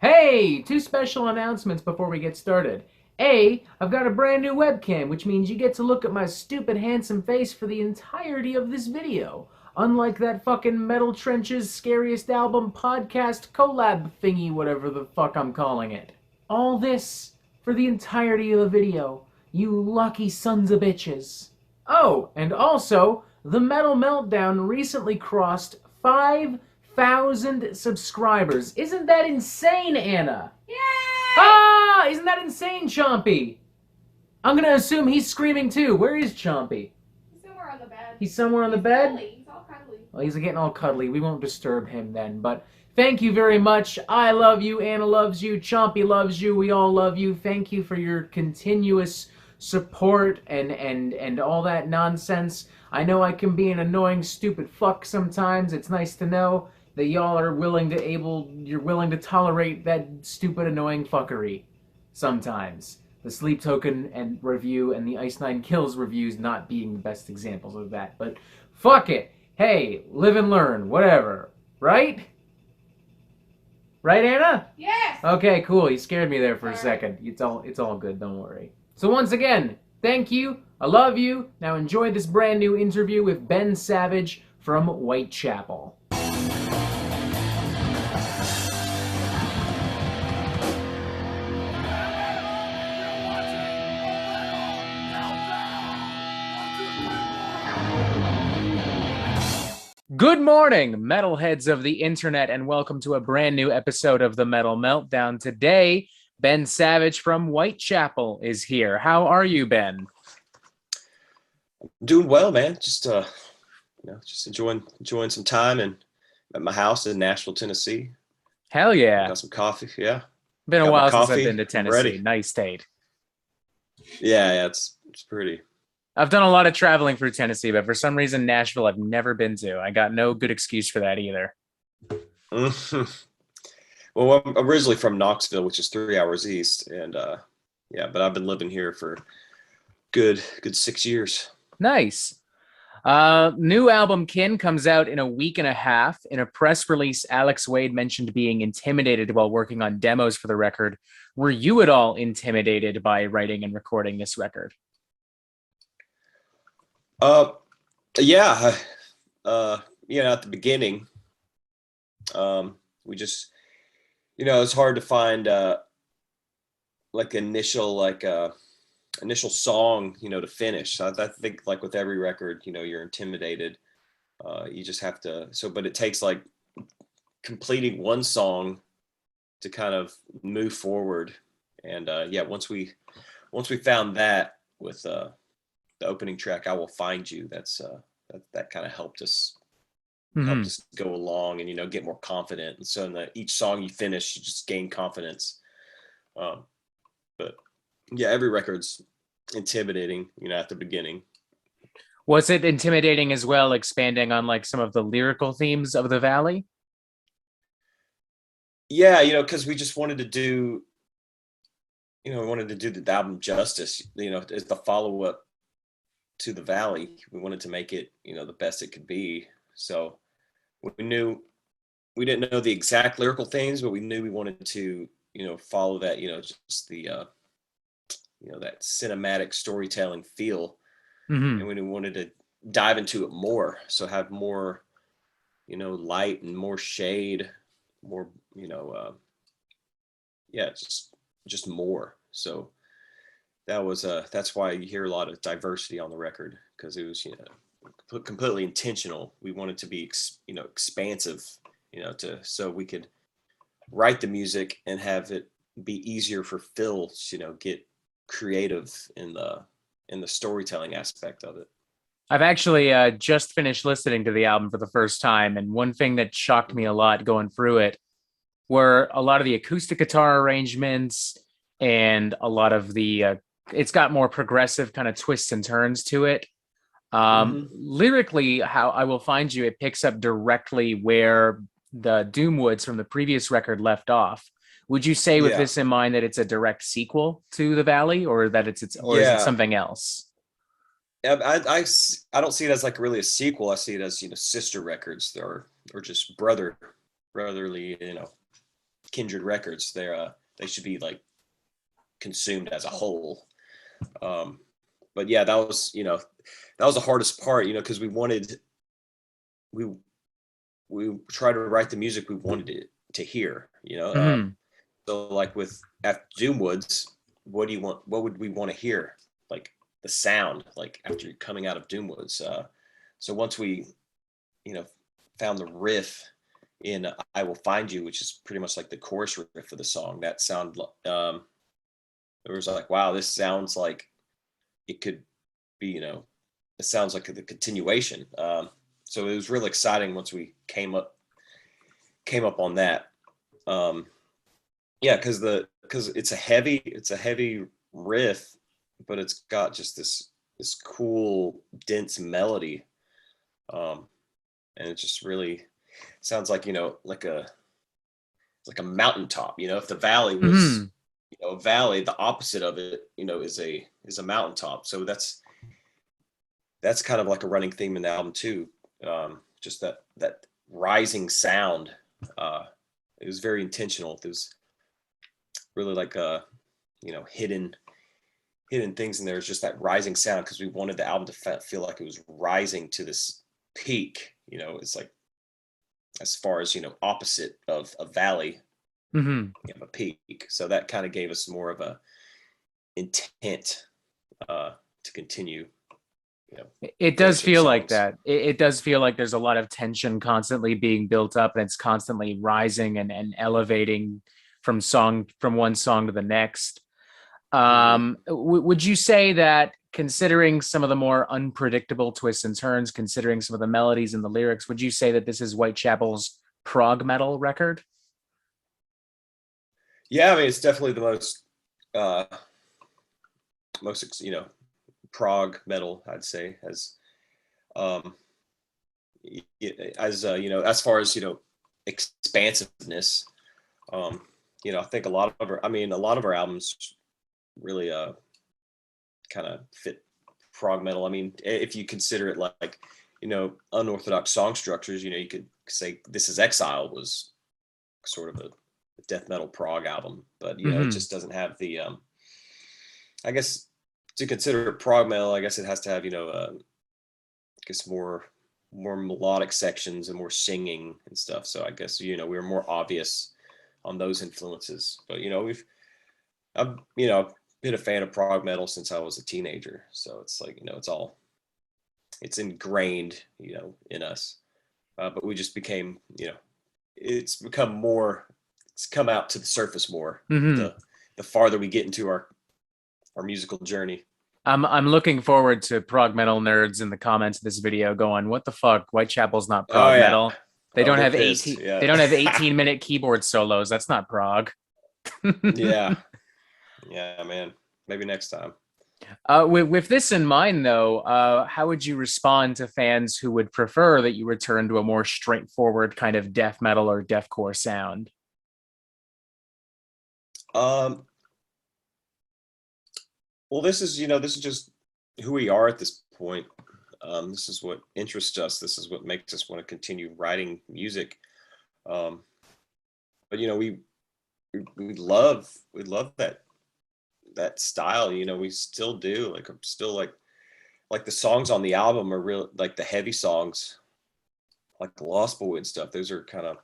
Hey, two special announcements before we get started. A, I've got a brand new webcam, which means you get to look at my stupid handsome face for the entirety of this video. Unlike that fucking Metal Trench's Scariest Album podcast collab thingy, whatever the fuck I'm calling it. All this for the entirety of the video. You lucky sons of bitches. Oh, and also, the Metal Meltdown recently crossed 5,000 subscribers. Isn't that insane, Anna? Yay! Ah! Isn't that insane, Chompy? I'm gonna assume he's screaming too. Where is Chompy? He's somewhere on the bed. He's somewhere on the bed? Cuddly. He's all cuddly. Well, he's getting all cuddly. We won't disturb him then, but thank you very much. I love you. Anna loves you. Chompy loves you. We all love you. Thank you for your continuous support and all that nonsense. I know I can be an annoying, stupid fuck sometimes. It's nice to know that y'all are you're willing to tolerate that stupid, annoying fuckery sometimes. The Sleep Token and review and the Ice Nine Kills reviews not being the best examples of that, but fuck it. Hey, live and learn, whatever. Right? Right, Anna? Yes! Okay, cool. You scared me there for a second. It's all good, don't worry. So once again, thank you. I love you. Now enjoy this brand new interview with Ben Savage from Whitechapel. Good morning, metalheads of the internet, and welcome to a brand new episode of the Metal Meltdown. Today, Ben Savage from Whitechapel is here. How are you, Ben? Doing well, man. Just just enjoying some time and at my house in Nashville, Tennessee. Hell yeah. Got some coffee. Yeah. Been a Got my while since I've coffee. been to I'm Tennessee. ready. Nice state. Yeah, it's pretty. I've done a lot of traveling through Tennessee, but for some reason, Nashville I've never been to. I got no good excuse for that either. Well, I'm originally from Knoxville, which is 3 hours east, and yeah, but I've been living here for good 6 years. Nice. New album Kin comes out in a week and a half. In a press release, Alex Wade mentioned being intimidated while working on demos for the record. Were you at all intimidated by writing and recording this record? Yeah, at the beginning, we just, it's hard to find initial song, to finish. So I think like with every record, you're intimidated. You just have to. But it takes like completing one song to kind of move forward. And once we found that with the opening track, "I Will Find You," that kind of helped us go along and get more confident. And so in each song you finish, you just gain confidence. But yeah, every record's intimidating, at the beginning. Was it intimidating as well, expanding on like some of the lyrical themes of the Valley? Yeah, because we just wanted to do, the album justice, as the follow-up to the Valley. We wanted to make it, the best it could be. So we didn't know the exact lyrical themes, but we knew we wanted to, follow that, just the, that cinematic storytelling feel. And we wanted to dive into it more. So have more, light and more shade, more, just more. So that's why you hear a lot of diversity on the record, because it was, completely intentional. We wanted to be, expansive, so we could write the music and have it be easier for Phil to, get creative in the storytelling aspect of it. I've actually just finished listening to the album for the first time, and one thing that shocked me a lot going through it were a lot of the acoustic guitar arrangements and a lot of the it's got more progressive kind of twists and turns to it. Lyrically, "How I Will Find You," it picks up directly where the Doomwoods from the previous record left off. Would you say with this in mind that it's a direct sequel to the Valley, or that is it something else? I don't see it as like really a sequel. I see it as, sister records or just brotherly, kindred records. They should be like consumed as a whole. But yeah, that was the hardest part, because we tried to write the music we wanted it to hear, so like with after Doomwoods, what would we want to hear, like the sound, like after coming out of Doomwoods. So once we found the riff in I Will Find You, which is pretty much like the chorus riff of the song, that sound it was like, wow, this sounds like it could be, it sounds like the continuation. So it was really exciting once we came up on that. Yeah, because it's a heavy riff, but it's got just this cool dense melody, and it just really sounds like like a mountaintop. If the valley was a valley, the opposite of it is a mountaintop. So that's kind of like a running theme in the album too. Just that rising sound. It was very intentional. It was really like hidden things in there. Is just that rising sound, because we wanted the album to feel like it was rising to this peak. It's like, as far as opposite of a valley, you have a peak. So that kind of gave us more of a intent to continue. It does feel like that. It does feel like there's a lot of tension constantly being built up, and it's constantly rising and elevating from one song to the next. Would you say that, considering some of the more unpredictable twists and turns, considering some of the melodies and the lyrics, would you say that this is Whitechapel's prog metal record? Yeah, I mean, it's definitely the most prog metal, I'd say, as as far as expansiveness. I think a lot of our albums really kind of fit prog metal. I mean, if you consider it like unorthodox song structures, you could say This Is Exile was sort of a death metal prog album, but it just doesn't have the I guess to consider it prog metal, I guess it has to have I guess more melodic sections and more singing and stuff. So I guess we were more obvious on those influences. But I've been a fan of prog metal since I was a teenager, so it's like it's ingrained in us. But we just became it's come out to the surface more the farther we get into our musical journey. I'm looking forward to prog metal nerds in the comments of this video going, "What the fuck? Whitechapel's not prog metal. They don't have 18. Yeah. They don't have 18-minute keyboard solos. That's not prog." Yeah, man. Maybe next time. With this in mind, though, how would you respond to fans who would prefer that you return to a more straightforward kind of death metal or deathcore sound? Well, this is just who we are at this point. This is what interests us. This is what makes us want to continue writing music. But we love that style. We still do. Like, I'm still like the songs on the album are real, like the heavy songs, like the Lost Boy and stuff. Those are kind of,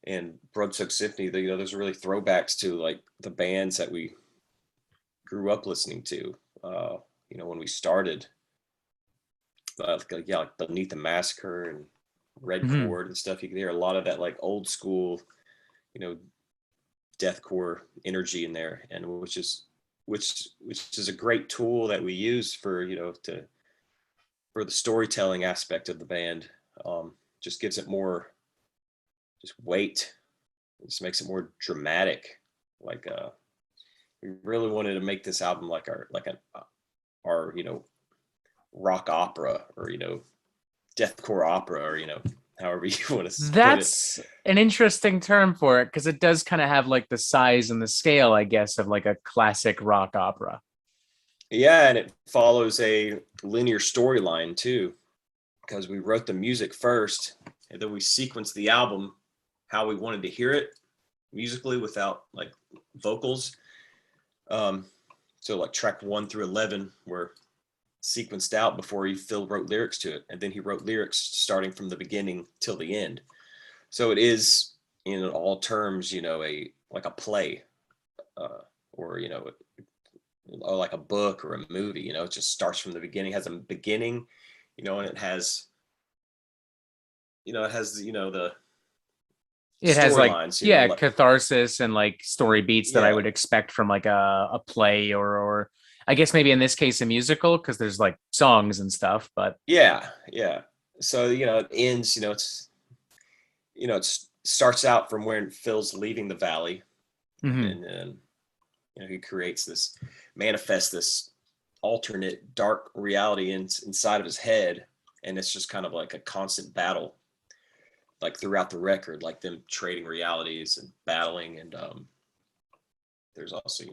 and Broadstroke Symphony. Those are really throwbacks to like the bands that we grew up listening to, when we started, like Beneath the Massacre and Red Chord and stuff. You can hear a lot of that like old school, deathcore energy in there, and which is a great tool that we use for for the storytelling aspect of the band. Just gives it more just weight. It just makes it more dramatic. Like we really wanted to make this album like our rock opera, or deathcore opera, or however you want to put That's an interesting term for it, because it does kind of have like the size and the scale, I guess, of like a classic rock opera. Yeah, and it follows a linear storyline too, because we wrote the music first, and then we sequenced the album how we wanted to hear it, musically without like vocals. So like track 1 through 11 were sequenced out before Phil wrote lyrics to it, and then he wrote lyrics starting from the beginning till the end. So it is, in all terms, a like a play, or or like a book or a movie. It just starts from the beginning, has a beginning, and it has, the It has like, storylines, yeah, like, catharsis and like story beats that I yeah, would expect from like a play, or I guess maybe in this case a musical, because there's like songs and stuff. But yeah, yeah. So it ends. It starts out from when Phil's leaving the valley, mhm. and then he creates manifests this alternate dark reality inside of his head, and it's just kind of like a constant battle, like throughout the record, like them trading realities and battling. And there's also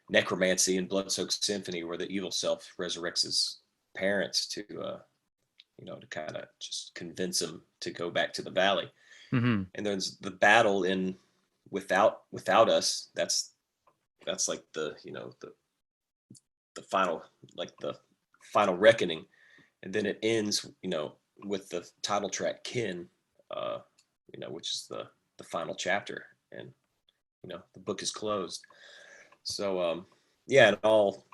necromancy and Blood-Soaked Symphony, where the evil self resurrects his parents to to kind of just convince him to go back to the valley. Mhm. And there's the battle in without us. That's like the final, like the final reckoning. And then it ends with the title track Kin, which is the final chapter, and the book is closed. So yeah, and all,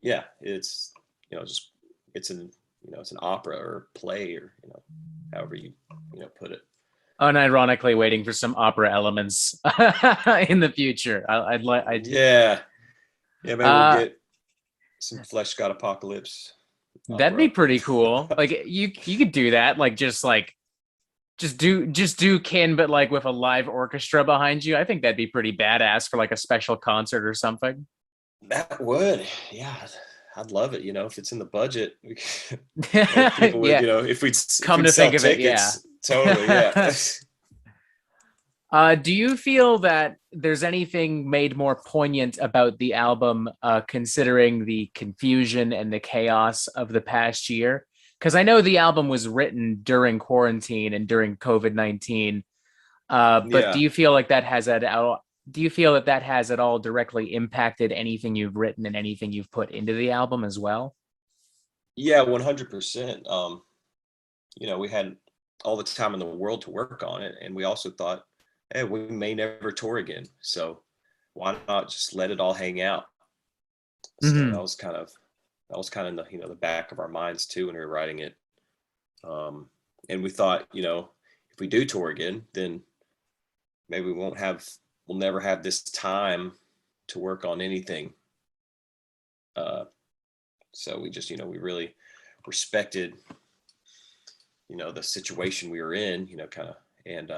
yeah, it's just it's an it's an opera or play, or however you put it. Unironically waiting for some opera elements in the future. I'd like, Yeah, maybe we'll uh, get some Flesh God Apocalypse that'd be opera. pretty cool. Like you could do that. Like just do Kin, but like with a live orchestra behind you. I think that'd be pretty badass for like a special concert or something. That would, yeah, I'd love it. If it's in the budget, if people would, Yeah, if come we'd to think sell of it, yeah. tickets, totally, yeah. Do you feel that there's anything made more poignant about the album, considering the confusion and the chaos of the past year? Because I know the album was written during quarantine and during COVID-19, but do Yeah, you feel like that has at all? Do you feel that that has at all directly impacted anything you've written and anything you've put into the album as well? yeah, 100%. We had all the time in the world to work on it, and we also thought, hey, we may never tour again, so why not just let it all hang out? So Mm-hmm. that was kind of in the back of our minds too when we were writing it. And we thought, if we do tour again, then maybe we'll never have this time to work on anything. So we just, we really respected, the situation we were in, kind of, and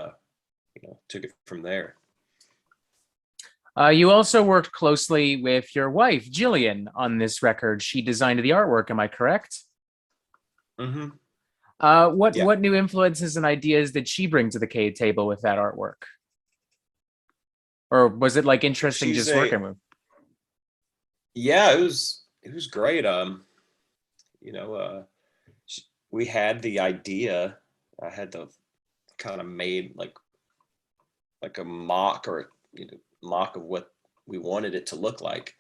took it from there. You also worked closely with your wife, Jillian, on this record. She designed the artwork. Am I correct? Mm-hmm. Yeah, What new influences and ideas did she bring to the cave table with that artwork? Or was it like interesting she's just a working with? yeah, it was great. You know, we had the idea. I had the kind of made like a mock, or mock of what we wanted it to look like,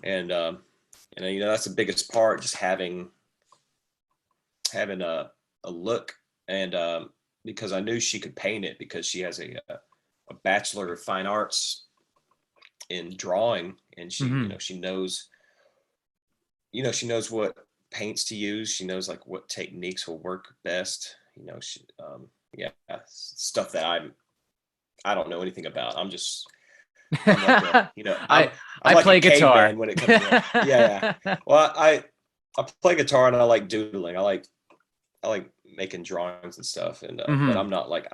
and that's the biggest part, just having a look, and because I knew she could paint it, because she has a bachelor of fine arts in drawing, and Mm-hmm. she knows what paints to use. She knows like what techniques will work best. Yeah, stuff that I don't know anything about. I'm like I'm I like a play caveman guitar. when it comes to that. Yeah, yeah. Well, I play guitar, and I like doodling. I like making drawings and stuff, and but Hmm. I'm not like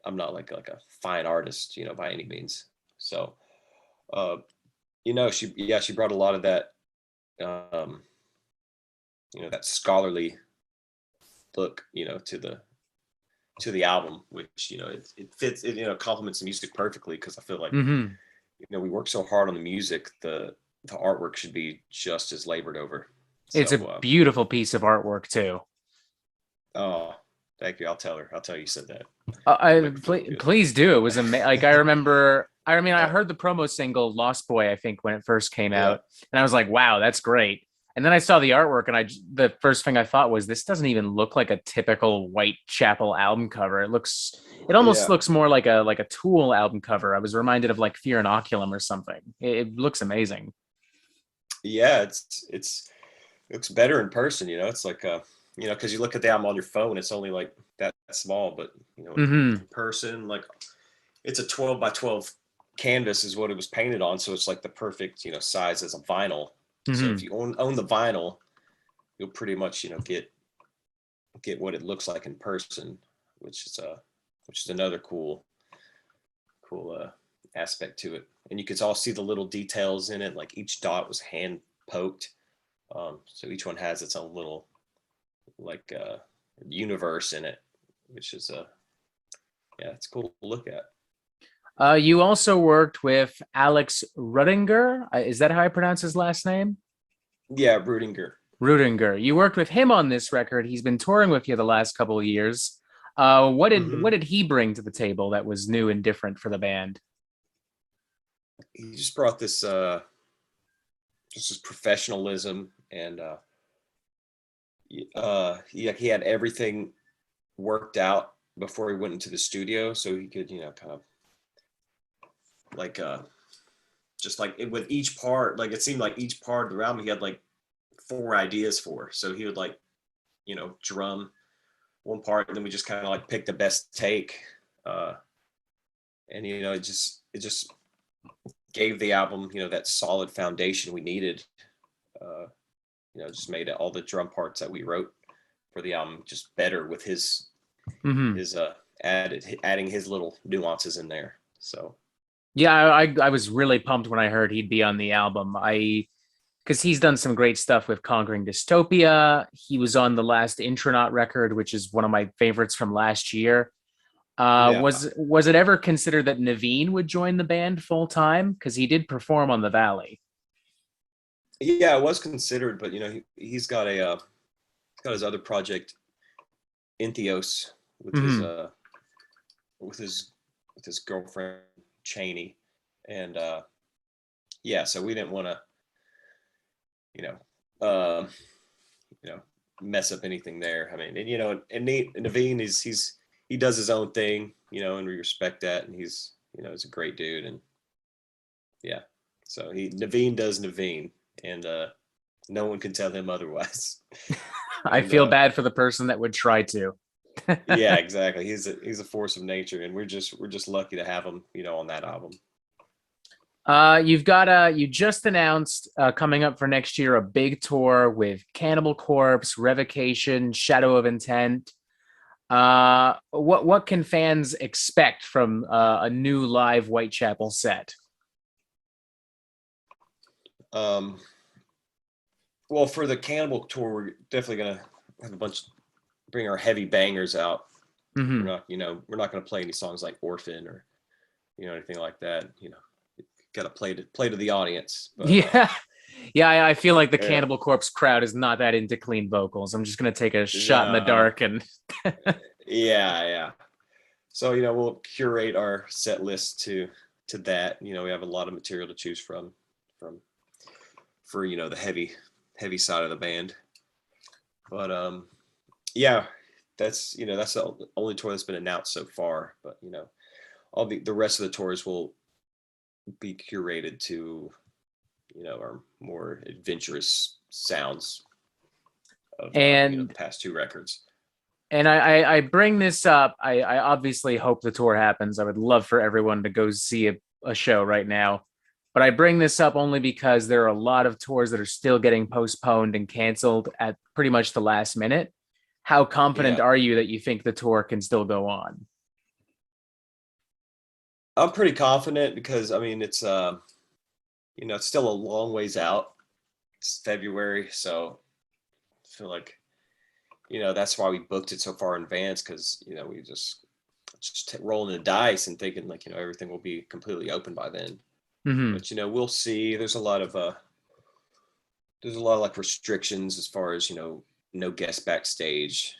I'm not like a fine artist, by any means. So, uh, she brought a lot of that, um, that scholarly look, to the album, which it fits, it complements the music perfectly, because I feel like Hmm. we work so hard on the music, the artwork should be just as labored over. It's So a beautiful piece of artwork too. oh Thank you. I'll tell her. I'll tell you you said that. Please do. It was amazing. Like I remember. I mean, I heard the promo single "Lost Boy" I think when it first came Yeah. out, and I was like, "Wow, that's great." And then I saw the artwork, and the first thing I thought was, "This doesn't even look like a typical Whitechapel album cover. It almost Yeah. looks more like a Tool album cover." I was reminded of like Fear Inoculum or something. It looks amazing. Yeah, it looks better in person, you know. It's like because you look at the album on your phone, it's only like that small, but Hmm. in person, like it's a 12 by 12 canvas is what it was painted on, so it's like the perfect, size as a vinyl. So Hmm. if you own the vinyl, you'll pretty much, get what it looks like in person, which is another cool aspect to it. And you could all see the little details in it, like each dot was hand poked. So each one has its own little like universe in it, which is it's cool to look at. You also worked with Alex Rudinger. Is that how I pronounce his last name? Yeah, Rudinger. Rudinger. You worked with him on this record. He's been touring with you the last couple of years. What Mm-hmm. did he bring to the table that was new and different for the band? He just brought this just his professionalism and he had everything worked out before he went into the studio, so he could kind of like just like with each part, like it seemed like each part of the album he had like 4 ideas for. So he would like drum one part, and then we just kind of like pick the best take, and it just gave the album that solid foundation we needed. Just made all the drum parts that we wrote for the album just better with his Mm-hmm. his adding his little nuances in there. So Yeah, I was really pumped when I heard he'd be on the album. Because he's done some great stuff with Conquering Dystopia. He was on the last Intronaut record, which is one of my favorites from last year. yeah, Was it ever considered that Naveen would join the band full time? Because he did perform on the Valley. it was considered, but he's got his other project, Intheos, with his Mm-hmm. with his with his girlfriend Cheney, and so we didn't want to you know uh, you know mess up anything there. I mean, and Naveen he does his own thing, and we respect that, and he's a great dude, and yeah, so Naveen does Naveen, and no one can tell him otherwise. I And feel bad for the person that would try to. yeah, exactly. He's a force of nature, and we're just lucky to have him, on that album. You just announced coming up for next year a big tour with Cannibal Corpse, Revocation, Shadow of Intent. What can fans expect from a new live Whitechapel set? Well, for the Cannibal tour, we're definitely gonna have bring our heavy bangers out. Mm-hmm. We're not gonna play any songs like Orphan or anything like that. Got to play to the audience. But, yeah. Yeah, I feel like the yeah. Cannibal Corpse crowd is not that into clean vocals. I'm just gonna take a shot in the No. dark and yeah. So we'll curate our set list to that. We have a lot of material to choose from for the heavy side of the band. But that's the only tour that's been announced so far. But all the rest of the tours will be curated to our more adventurous sounds of and the past 2 records. and I bring this up. I obviously hope the tour happens. I would love for everyone to go see a show right now. But I bring this up only because there are a lot of tours that are still getting postponed and canceled at pretty much the last minute. How confident Yeah. are you that you think the tour can still go on? I'm pretty confident because I mean it's it's still a long ways out. It's February, so I feel like that's why we booked it so far in advance, because we just rolling the dice and thinking like everything will be completely open by then. Mm-hmm. But we'll see. There's a lot of like restrictions as far as no guests backstage.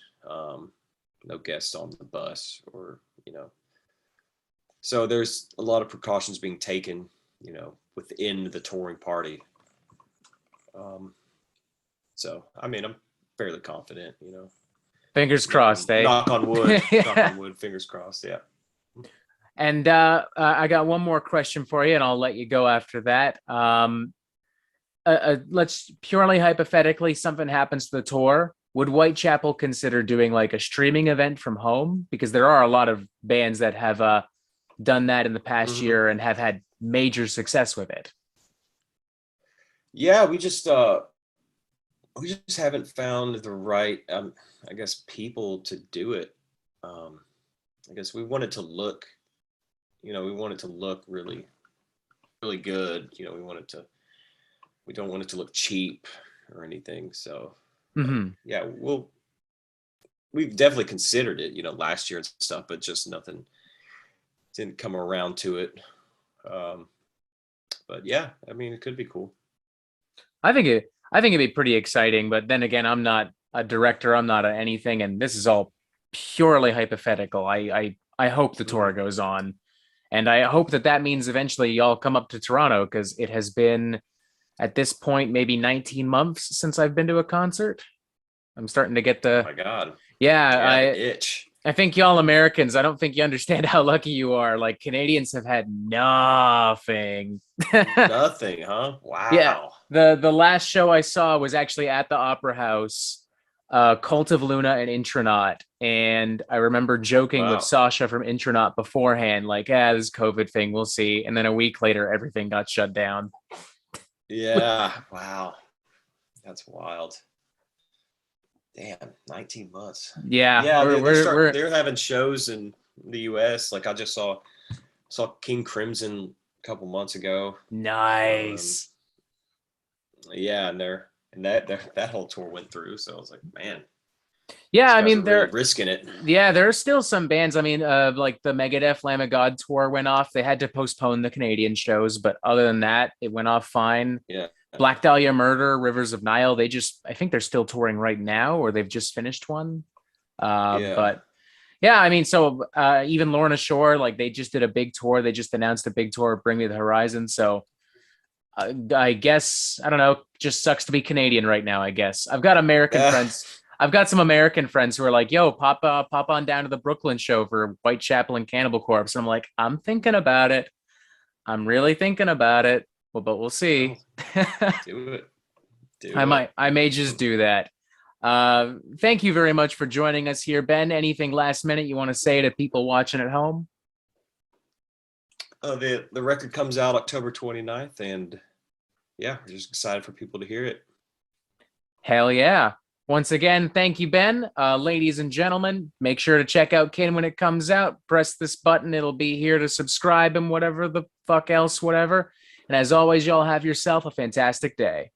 no guests on the bus, or so there's a lot of precautions being taken, within the touring party. So I mean, I'm fairly confident, Fingers crossed, eh? Knock on wood. Yeah. Knock on wood, fingers crossed. Yeah. And I got one more question for you, and I'll let you go after that. Let's purely hypothetically, something happens to the tour. Would Whitechapel consider doing like a streaming event from home? Because there are a lot of bands that have done that in the past year and have had major success with it. Yeah, we just haven't found the right, I guess, people to do it. I guess we wanted to look, really, really good. We don't want it to look cheap or anything. So yeah, we've definitely considered it, last year and stuff, but just nothing didn't come around to it. But yeah, I mean, it could be cool. I think it'd be pretty exciting, but then again, I'm not a director, I'm not anything, and this is all purely hypothetical. I hope the tour goes on, and I hope that means eventually y'all come up to Toronto, because it has been, at this point, maybe 19 months since I've been to a concert. I'm starting to get Oh my God. the itch. I think y'all Americans, I don't think you understand how lucky you are. Like, Canadians have had nothing. Nothing, huh? Wow. Yeah. The last show I saw was actually at the Opera House, Cult of Luna and Intronaut. And I remember joking with Sasha from Intronaut beforehand, like, this COVID thing, we'll see. And then a week later, everything got shut down. Yeah. Wow. That's wild. Damn, 19 months. Yeah. They're having shows in the US. Like, I just saw King Crimson a couple months ago. Nice. Yeah, and that whole tour went through. So I was like, man. Yeah, I mean, they're really risking it. Yeah, there are still some bands. I mean, like the Megadeth Lamb of God tour went off. They had to postpone the Canadian shows, but other than that, it went off fine. Yeah. Black Dahlia Murder, Rivers of Nile, I think they're still touring right now, or they've just finished one. But yeah, I mean, so even Lorna Shore, like, they just did a big tour. They just announced a big tour, Bring Me the Horizon. So I guess, I don't know, just sucks to be Canadian right now, I guess. I've got American friends. I've got some American friends who are like, yo, pop on down to the Brooklyn show for Whitechapel and Cannibal Corpse. And I'm like, I'm thinking about it. I'm really thinking about it. Well, but we'll see. Do it. I may just do that. Thank you very much for joining us here, Ben. Anything last minute you want to say to people watching at home? The record comes out October 29th, and yeah, we're just excited for people to hear it. Hell yeah. Once again, thank you, Ben. Ladies and gentlemen, make sure to check out Kin when it comes out. Press this button. It'll be here to subscribe and whatever the fuck else, whatever. And as always, y'all have yourself a fantastic day.